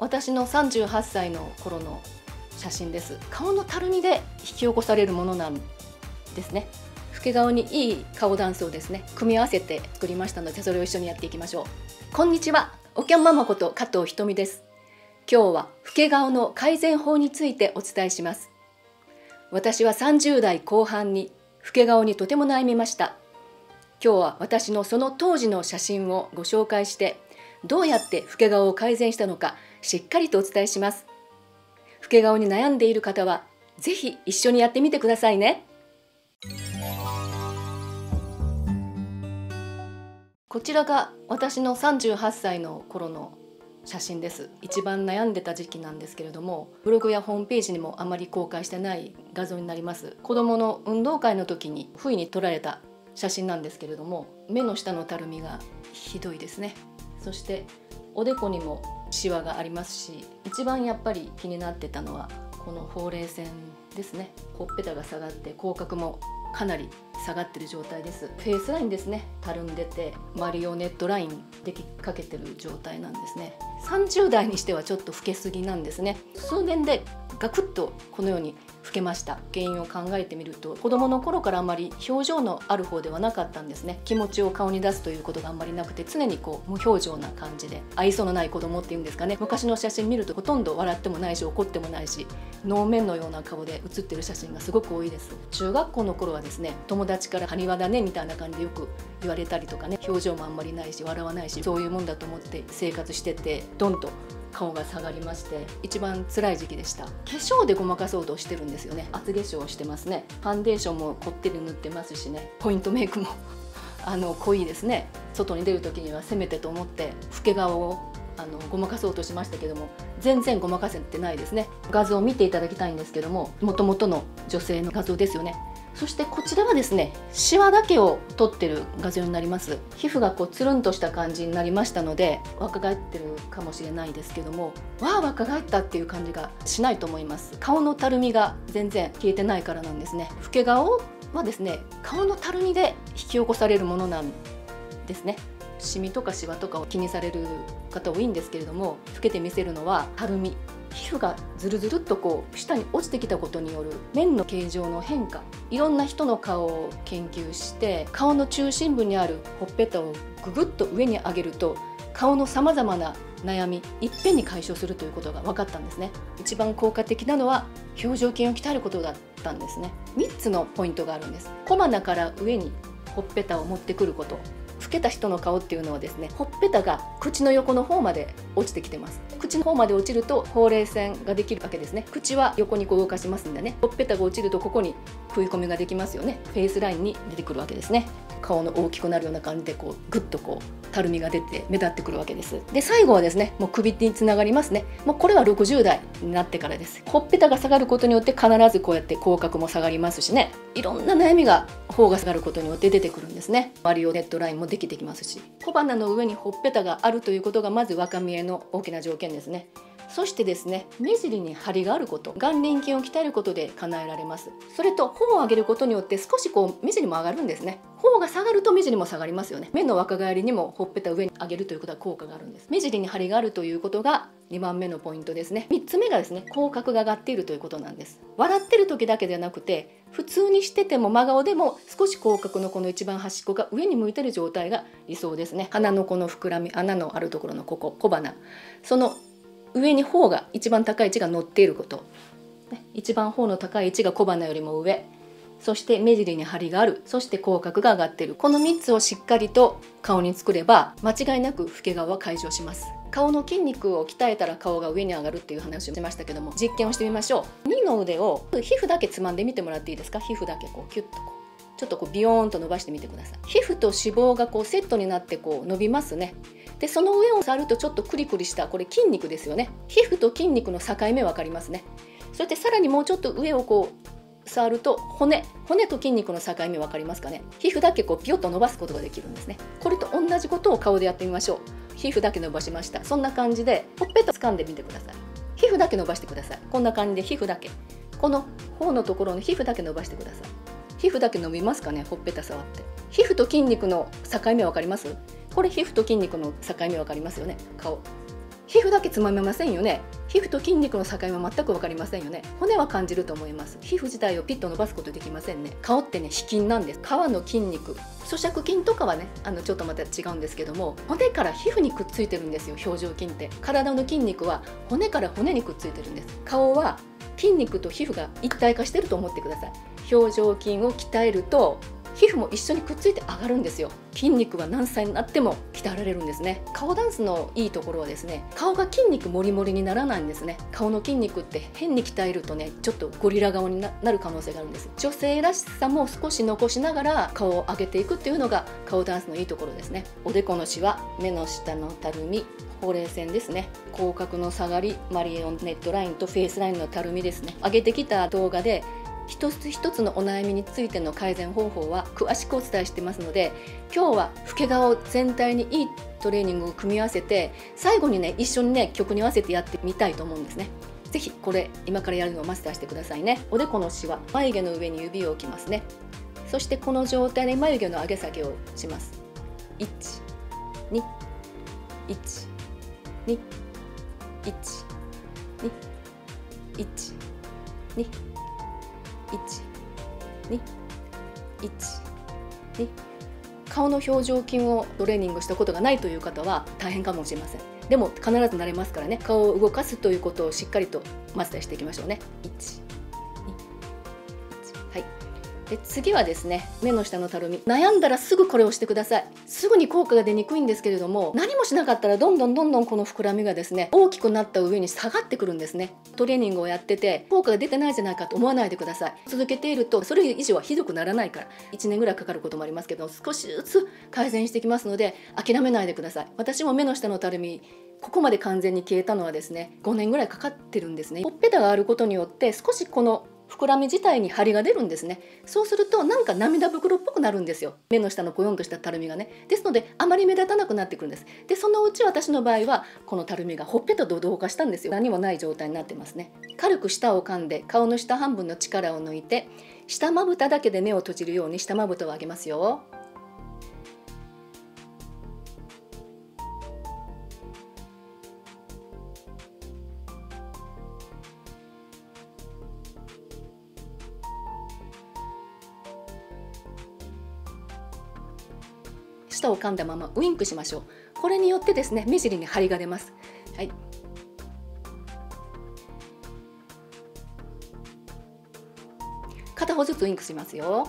私の38歳の頃の写真です。顔のたるみで引き起こされるものなんですね。老け顔にいい顔ダンスをですね、組み合わせて作りましたので、それを一緒にやっていきましょう。こんにちは、おきゃんママこと加藤ひとみです。今日は老け顔の改善法についてお伝えします。私は30代後半に老け顔にとても悩みました。今日は私のその当時の写真をご紹介して、どうやって老け顔を改善したのかしっかりとお伝えします。老け顔に悩んでいる方はぜひ一緒にやってみてくださいね。こちらが私の38歳の頃の写真です。一番悩んでた時期なんですけれども、ブログやホームページにもあまり公開してない画像になります。子どもの運動会の時に不意に撮られた写真なんですけれども、目の下のたるみがひどいですね。そしておでこにもシワがありますし、一番やっぱり気になってたのはこのほうれい線ですね。ほっぺたが下がって口角もかなり下がってる状態です。フェイスラインですね、たるんでてマリオネットラインできかけてる状態なんですね。30代にしてはちょっと老けすぎなんですね。数年でガクッとこのように老けました。原因を考えてみると、子供の頃からあまり表情のある方ではなかったんですね。気持ちを顔に出すということがあんまりなくて、常に無表情な感じで、愛想のない子供っていうんですかね。昔の写真見るとほとんど笑ってもないし怒ってもないし、能面のような顔で写ってる写真がすごく多いです。中学校の頃はですね、友達から埴輪だねみたいな感じでよく言われたりとかね、表情もあんまりないし笑わないし、そういうもんだと思って生活してて、どんと顔が下がりまして、一番辛い時期でした。化粧でごまかそうとしてるんですよね。厚化粧をしてますね。ファンデーションもこってり塗ってますしね、ポイントメイクも濃いですね。外に出る時にはせめてと思って老け顔をごまかそうとしましたけども、全然ごまかせてないですね。画像を見ていただきたいんですけども、元々の女性の画像ですよね。そしてこちらはですね、シワだけを撮ってる画像になります。皮膚がつるんとした感じになりましたので、若返ってるかもしれないですけども、わあ若返ったっていう感じがしないと思います。顔のたるみが全然消えてないからなんですね。老け顔はですね、顔のたるみで引き起こされるものなんですね。シミとかシワとかを気にされる方多いんですけれども、老けて見せるのはたるみ。皮膚がずるずるっと下に落ちてきたことによる面の形状の変化。いろんな人の顔を研究して、顔の中心部にあるほっぺたをぐぐっと上に上げると、顔のさまざまな悩みいっぺんに解消するということが分かったんですね。一番効果的なのは表情筋を鍛えることだったんですね。3つのポイントがあるんです。小鼻から上にほっぺたを持ってくること。老けた人の顔っていうのはですね、ほっぺたが口の横の方まで落ちてきてます。口の方まで落ちるとほうれい線ができるわけですね。口は横に動かしますんでね、ほっぺたが落ちるとここに食い込みができますよね。フェイスラインに出てくるわけですね。顔の大きくなるような感じでグッとたるみが出て目立ってくるわけです。で最後はですね、もう首につながりますね。もうこれは60代になってからです。ほっぺたが下がることによって必ずこうやって口角も下がりますしね、いろんな悩みが頬が下がることによって出てくるんですね。マリオネットラインもできてきますし、小鼻の上にほっぺたがあるということがまず若見えの大きな条件ですね。そしてですね、目尻に張りがあること、眼輪筋を鍛えることで叶えられます。それと頬を上げることによって少し目尻も上がるんですね。頬が下がると目尻も下がりますよね。目の若返りにもほっぺたを上に上げるということは効果があるんです。目尻に張りがあるということが2番目のポイントですね。3つ目がですね、口角が上がっているということなんです。笑ってる時だけではなくて、普通にしてても真顔でも少し口角のこの一番端っこが上に向いてる状態が理想ですね。鼻のこの膨らみ、穴のあるところの小鼻、その上に頬が一番高い位置が乗っていること、一番頬の高い位置が小鼻よりも上、そして目尻に張りがある、そして口角が上がっている、この3つをしっかりと顔に作れば間違いなく老け顔は解消します。顔の筋肉を鍛えたら顔が上に上がるっていう話をしましたけども、実験をしてみましょう。2の腕を皮膚だけつまんでみてもらっていいですか。皮膚だけキュッとちょっとビヨーンと伸ばしてみてください。皮膚と脂肪がセットになって伸びますね。でその上を触るとちょっとクリクリした、これ筋肉ですよね。皮膚と筋肉の境目分かりますね。そしてさらにもうちょっと上を触ると骨と筋肉の境目分かりますかね。皮膚だけピヨッと伸ばすことができるんですね。これと同じことを顔でやってみましょう。皮膚だけ伸ばしました。そんな感じでほっぺた掴んでみてください。皮膚だけ伸ばしてください。こんな感じで皮膚だけ、この頬のところの皮膚だけ伸ばしてください。皮膚だけ伸びますかね。ほっぺた触って皮膚と筋肉の境目分かります。これ皮膚と筋肉の境目分かりますよね。顔皮膚だけつまめませんよね。皮膚と筋肉の境は全く分かりませんよね。骨は感じると思います。皮膚自体をピッと伸ばすことできませんね。顔ってね、皮筋なんです。皮の筋肉、咀嚼筋とかはね、ちょっとまた違うんですけども、骨から皮膚にくっついてるんですよ。表情筋って。体の筋肉は骨から骨にくっついてるんです。顔は筋肉と皮膚が一体化してると思ってください。表情筋を鍛えると皮膚も一緒にくっついて上がるんですよ。筋肉は何歳になっても鍛えられるんですね。顔ダンスのいいところはですね、顔が筋肉もりもりにならないんですね。顔の筋肉って変に鍛えるとね、ちょっとゴリラ顔になる可能性があるんです。女性らしさも少し残しながら顔を上げていくっていうのが顔ダンスのいいところですね。おでこのシワ、目の下のたるみ、ほうれい線ですね、口角の下がり、マリオネットラインとフェイスラインのたるみですね。上げてきた動画で一つ一つのお悩みについての改善方法は詳しくお伝えしてますので、今日は老け顔全体にいいトレーニングを組み合わせて、最後にね、一緒にね、曲に合わせてやってみたいと思うんですね。ぜひこれ今からやるのをマスターしてくださいね。おでこのシワ、眉毛の上に指を置きますね。そしてこの状態で眉毛の上げ下げをします。1、2、1、2、1、2、1、2、1、2、1、2。顔の表情筋をトレーニングしたことがないという方は大変かもしれません。でも必ずなれますからね。顔を動かすということをしっかりとマスターしていきましょうね。1、2、1。はい。で次はですね、目の下のたるみ。悩んだらすぐこれをしてください。すぐに効果が出にくいんですけれども、何もしなかったらどんどんこの膨らみがですね、大きくなった上に下がってくるんですね。トレーニングをやってて効果が出てないじゃないかと思わないでください。続けているとそれ以上はひどくならないから、1年ぐらいかかることもありますけど、少しずつ改善してきますので諦めないでください。私も目の下のたるみ、ここまで完全に消えたのはですね、5年ぐらいかかってるんですね。ほっぺたがあることによって少しこの膨らみ自体に張りが出るんですね。そうするとなんか涙袋っぽくなるんですよ。目の下のコヨンとしたたるみがね。ですのであまり目立たなくなってくるんです。でそのうち私の場合はこのたるみがほっぺたと同化したんですよ。何もない状態になってますね。軽く舌を噛んで顔の下半分の力を抜いて、下まぶただけで目を閉じるように下まぶたを上げますよ。舌を噛んだままウインクしましょう。これによってですね、目尻に張りが出ます。はい。片方ずつウインクしますよ。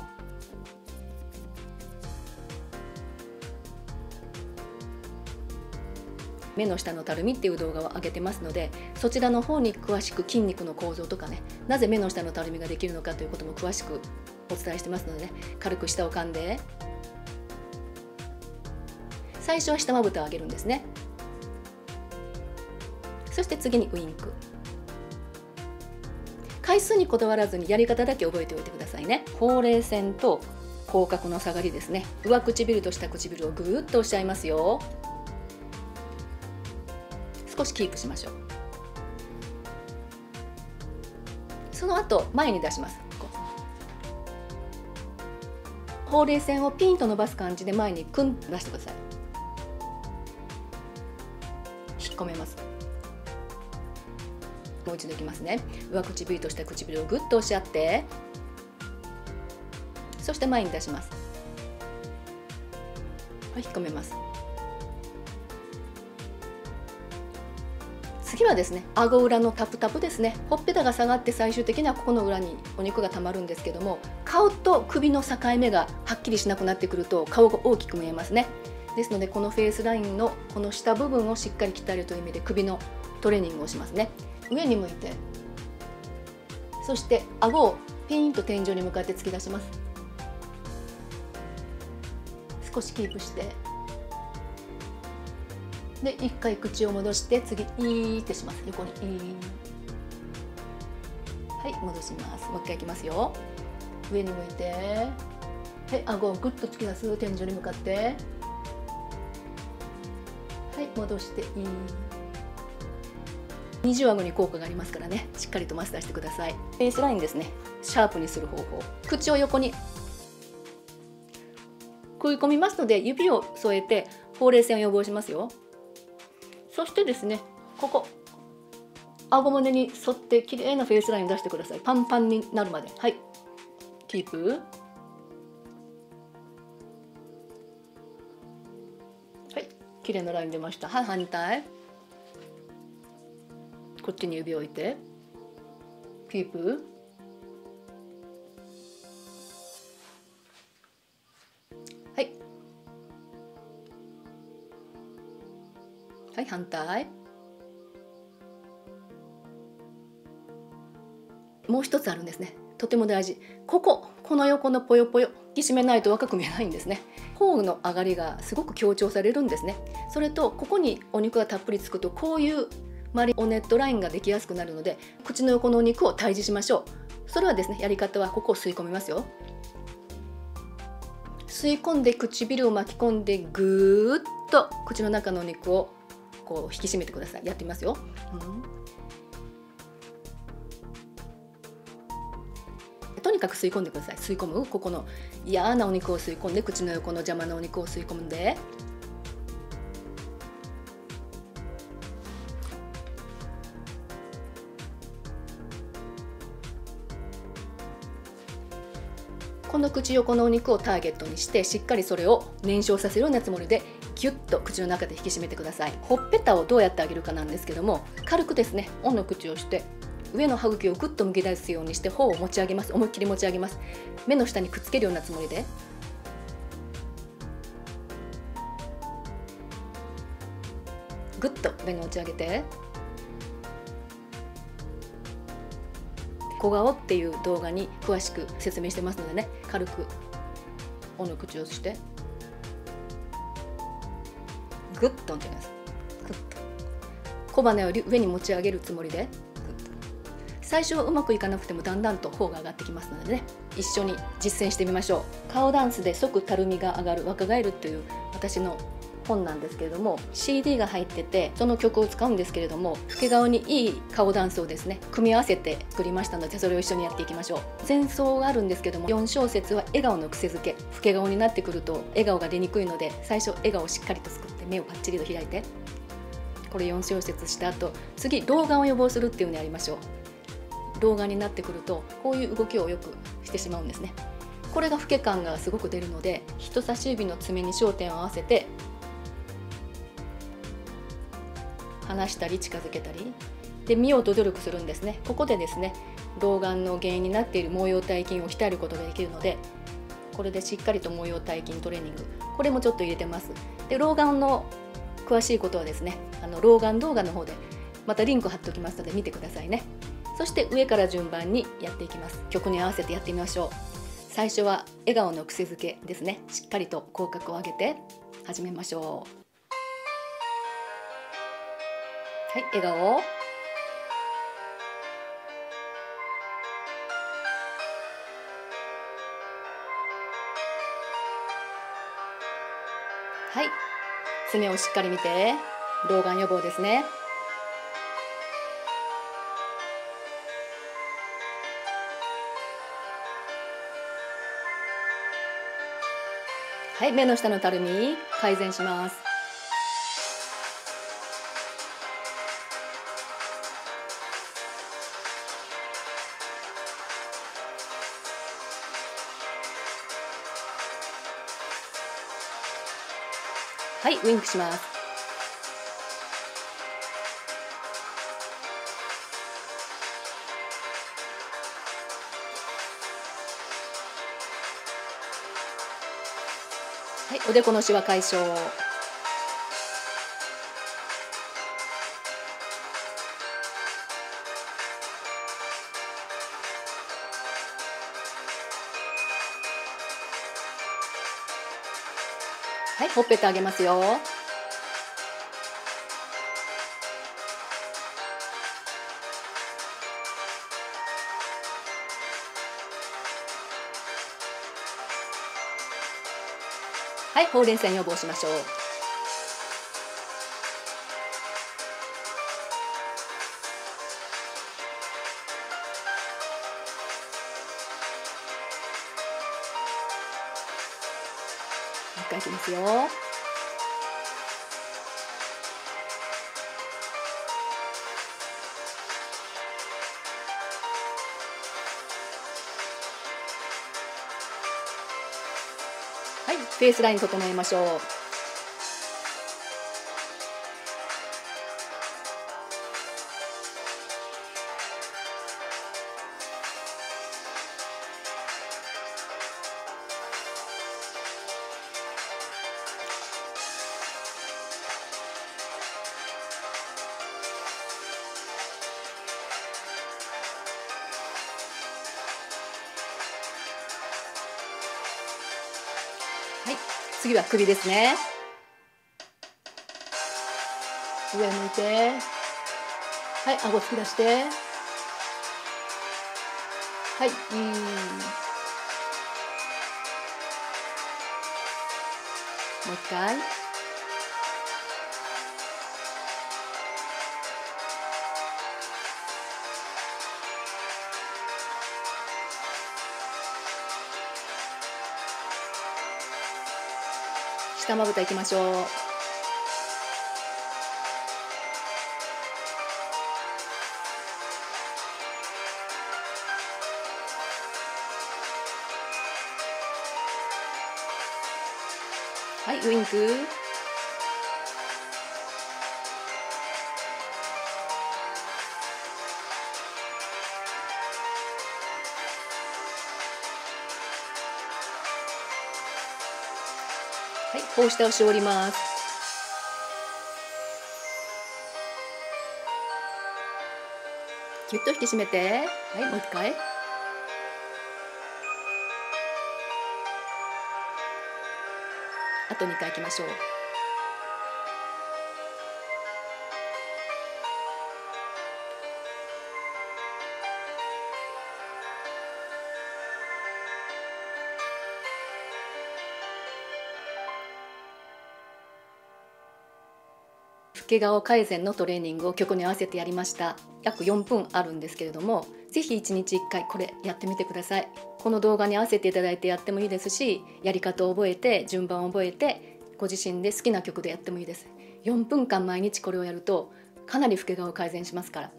目の下のたるみっていう動画を上げてますので、そちらの方に詳しく筋肉の構造とかね、なぜ目の下のたるみができるのかということも詳しくお伝えしてますのでね、軽く舌を噛んで、最初は下まぶたを上げるんですね。そして次にウインク。回数にこだわらずにやり方だけ覚えておいてくださいね。ほうれい線と口角の下がりですね。上唇と下唇をぐーっと押し合いますよ。少しキープしましょう。その後前に出します。ほうれい線をピンと伸ばす感じで前にクンと出してください。引っ込めます。もう一度いきますね。上唇と下唇をぐっと押し合って、そして前に出します。引っ込めます。次はですね、顎裏のタプタプですね。ほっぺたが下がって最終的にはここの裏にお肉がたまるんですけども、顔と首の境目がはっきりしなくなってくると顔が大きく見えますね。ですのでこのフェイスラインのこの下部分をしっかり鍛えるという意味で首のトレーニングをしますね。上に向いて、そして顎をピーンと天井に向かって突き出します。少しキープして、で一回口を戻して次イーってします。横にイー。はい、戻します。もう一回いきますよ。上に向いて、はい、顎をグッと突き出す。天井に向かって、はい、戻してイー。二重顎に効果がありますからね、しっかりとマスターしてください。フェイスラインですね、シャープにする方法。口を横に食い込みますので指を添えてほうれい線を予防しますよ。そしてですね、ここ顎骨に沿って綺麗なフェイスライン出してください。パンパンになるまで。はい、キープ。はい、綺麗なライン出ました。はい、反対。こっちに指を置いてキープ。はい、はい、反対。もう一つあるんですね。とても大事。この横のぽよぽよ引き締めないと若く見えないんですね。頬の上がりがすごく強調されるんですね。それとここにお肉がたっぷりつくとこういうマリオネットラインができやすくなるので、口の横のお肉を退治しましょう。それはですね、やり方はここを吸い込みますよ。吸い込んで唇を巻き込んでぐーっと口の中のお肉をこう引き締めてください。やってみますよ。とにかく吸い込んでください。吸い込む。ここの嫌なお肉を吸い込んで、口の横の邪魔なお肉を吸い込んで、この口横のお肉をターゲットにして、しっかりそれを燃焼させるようなつもりでギュッと口の中で引き締めてください。ほっぺたをどうやってあげるかなんですけども、軽くですね、おの口をして上の歯茎をグッとむき出すようにして頬を持ち上げます。思いっきり持ち上げます。目の下にくっつけるようなつもりで、グッと目の持ち上げて、小顔っていう動画に詳しく説明してますのでね、軽くおの口をしてグッと持ち上げます。グッと小鼻より上に持ち上げるつもりで、最初はうまくいかなくてもだんだんと頬が上がってきますのでね、一緒に実践してみましょう。顔ダンスで即たるみが上がる若返るという私の本なんですけれども、 CD が入っててその曲を使うんですけれども、老け顔にいい顔ダンスをですね組み合わせて作りましたので、それを一緒にやっていきましょう。前奏があるんですけども、4小節は笑顔の癖づけ。老け顔になってくると笑顔が出にくいので、最初笑顔をしっかりと作って目をパッチリと開いて、これ4小節した後、次老眼を予防するっていうのをやりましょう。老眼になってくるとこういう動きをよくしてしまうんですね。これが老け感がすごく出るので、人差し指の爪に焦点を合わせて離したり近づけたりで見ようと努力するんですね。ここでですね、老眼の原因になっている毛様体筋を鍛えることができるので、これでしっかりと毛様体筋トレーニング、これもちょっと入れてます。で、老眼の詳しいことはですね、老眼動画の方でまたリンク貼っておきますので見てくださいね。そして上から順番にやっていきます。曲に合わせてやってみましょう。最初は笑顔の癖づけですね。しっかりと口角を上げて始めましょう。はい、笑顔。はい、爪をしっかり見て、老眼予防ですね。はい、目の下のたるみ改善します。はい、ウインクします。はい、おでこのシワ解消。はい、ほっぺた上げますよ。はい、ほうれい線予防しましょう。もう一回いきますよ。フェイスライン整えましょう。はい、次は首ですね。上向いて、はい、顎突き出して、はい、もう一回。下まぶたいきましょう。はい、ウインク。はい、こうして押し折ります。ぎゅっと引き締めて、はい、もう一回。あと2回いきましょう。老け顔改善のトレーニングを曲に合わせてやりました。約4分あるんですけれども、ぜひ1日1回これやってみてください。この動画に合わせていただいてやってもいいですし、やり方を覚えて順番を覚えてご自身で好きな曲でやってもいいです。4分間毎日これをやるとかなり老け顔改善しますから。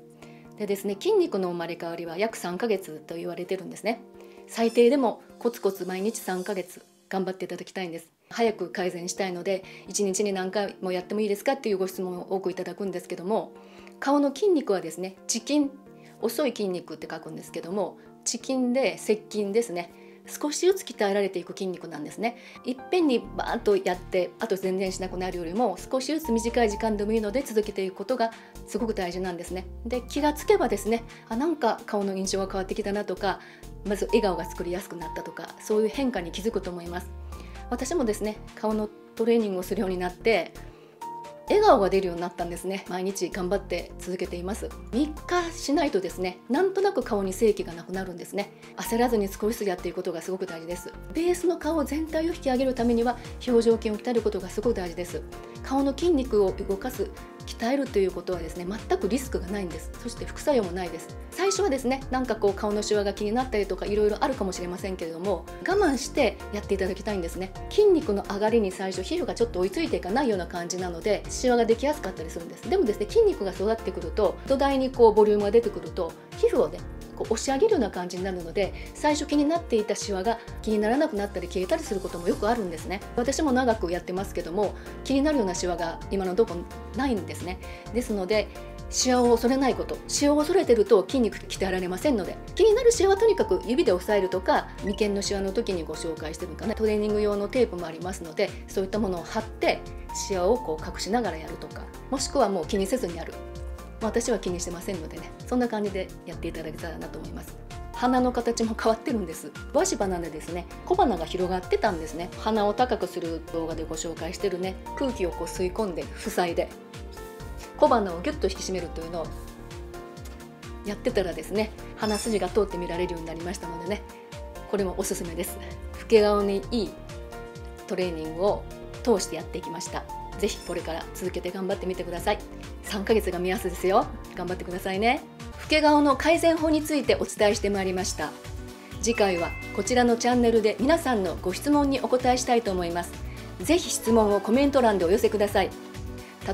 でですね、筋肉の生まれ変わりは約3ヶ月と言われてるんですね。最低でもコツコツ毎日3ヶ月頑張っていただきたいんです。早く改善したいので1日に何回もやってもいいですかっていうご質問を多くいただくんですけども、顔の筋肉はですね、遅筋、遅い筋肉って書くんですけども、遅筋で接筋ですね。少しずつ鍛えられていく筋肉なんですね。いっぺんにバーンとやってあと全然しなくなるよりも、少しずつ短い時間でもいいので続けていくことがすごく大事なんですね。で、気がつけばですね、なんか顔の印象が変わってきたなとか、まず笑顔が作りやすくなったとか、そういう変化に気づくと思います。私もですね、顔のトレーニングをするようになって笑顔が出るようになったんですね。毎日頑張って続けています。3日しないとですね、なんとなく顔に生気がなくなるんですね。焦らずに少しずつやっていくことがすごく大事です。ベースの顔全体を引き上げるためには表情筋を鍛えることがすごく大事です。顔の筋肉を動かす、鍛えるということはですね、全くリスクがないんです。そして副作用もないです。最初はですね、なんかこう顔のシワが気になったりとかいろいろあるかもしれませんけれども、我慢してやっていただきたいんですね。筋肉の上がりに最初皮膚がちょっと追いついていかないような感じなので、シワができやすかったりするんです。でもですね、筋肉が育ってくると、土台にこうボリュームが出てくると、皮膚をねこう押し上げるような感じになるので、最初気になっていたシワが気にならなくなったり消えたりすることもよくあるんですね。私も長くやってますけども、気になるようなシワが今のところないんですね。ですのでシワを恐れないこと、シワを恐れてると筋肉鍛えられませんので、気になるシワはとにかく指で押さえるとか、眉間のシワの時にご紹介してるかな、トレーニング用のテープもありますので、そういったものを貼ってシワをこう隠しながらやるとか、もしくはもう気にせずにやる。私は気にしてませんのでね、そんな感じでやっていただけたらなと思います。鼻の形も変わってるんです。わし鼻でですね、小鼻が広がってたんですね。鼻を高くする動画でご紹介してるね、空気をこう吸い込んで塞いで小鼻をギュッと引き締めるというのをやってたらですね、鼻筋が通って見られるようになりましたのでね、これもおすすめです。老け顔にいいトレーニングを通してやっていきました。ぜひこれから続けて頑張ってみてください。3ヶ月が目安ですよ。頑張ってくださいね。老け顔の改善法についてお伝えしてまいりました。次回はこちらのチャンネルで皆さんのご質問にお答えしたいと思います。ぜひ質問をコメント欄でお寄せください。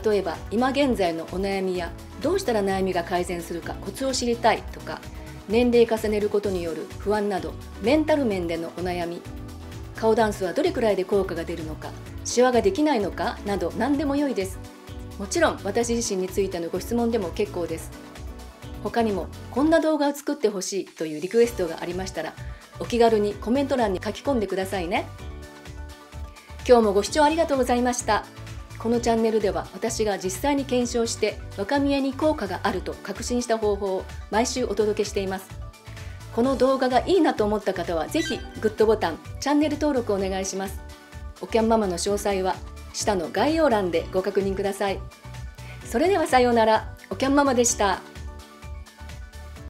例えば今現在のお悩みや、どうしたら悩みが改善するかコツを知りたいとか、年齢重ねることによる不安などメンタル面でのお悩み、顔ダンスはどれくらいで効果が出るのか、シワができないのかなど何でも良いです。もちろん私自身についてのご質問でも結構です。他にもこんな動画を作ってほしいというリクエストがありましたら、お気軽にコメント欄に書き込んでくださいね。今日もご視聴ありがとうございました。このチャンネルでは私が実際に検証して若見えに効果があると確信した方法を毎週お届けしています。この動画がいいなと思った方はぜひグッドボタン、チャンネル登録お願いします。おきゃんママの詳細は下の概要欄でご確認ください。それではさようなら。おきゃんママでした。